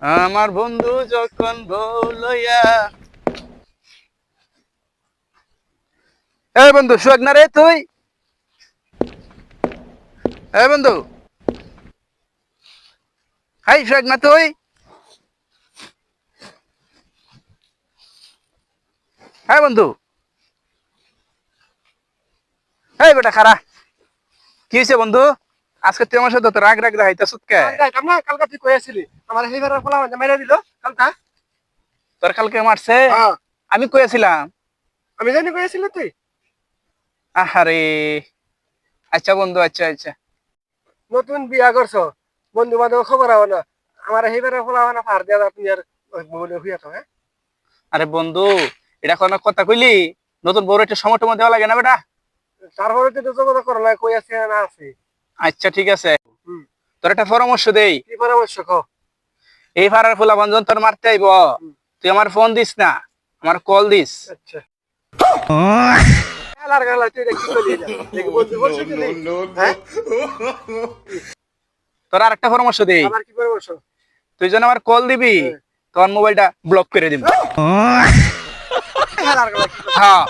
আমার বন্ধু যখন বউ লইয়া। এই বন্ধু সোহাগ না রে তুই? এই বন্ধু, হাই সোহাগ না তুই? হ্যাঁ বন্ধু, এই বেটা খারা, কি হয়েছে বন্ধু? আজকে তুই আমার সাথে তো রাগ রাগ দেখাইতেছ কে? যাইতাম না, কালকা তুই কই আসিলি আমার হেইবারের ফলা মাইরা দিল কালকা। তোর কালকে মারছে? হ্যাঁ, আমি কইয়াছিলাম। আমি জানি কই আসিলি তুই। আহারে, আচ্ছা বন্ধু, আচ্ছা আচ্ছা। নতুন বিয়া করছ, বন্ধু বান্ধব খবর আও না, আমার হেইবারের ফলা না ফার দিয়া তুমি আর বলে হইয়া তো। হ্যাঁ, আরে বন্ধু, এটা কোনো কথা কইলি? নতুন বড় একটা সময় টময় দেওয়া লাগে না বেটা? তারপরে তো যোগাযোগ করো না, কই আছে না আছে। আচ্ছা ঠিক আছে, হুম, তোর একটা পরামর্শ দেই। কি পরামর্শ কও? এই ভাড়ার ফুলা বঞ্জন তোর মারতে আইব, হুম, তুই আমার ফোন দিস না, আমার কল দিস। আচ্ছা। গালার গালা তুই এটা কি কইলি এটা? দেখি বন্ধু বলছিস তুই? হ্যাঁ, তোর আর একটা পরামর্শ দেই। আমার কি পরামর্শ? তুই যখন আমার কল দিবি, হ্যাঁ। তোর মোবাইলটা ব্লক করে দিবি। গালার গালা কি কইলি? হ্যাঁ।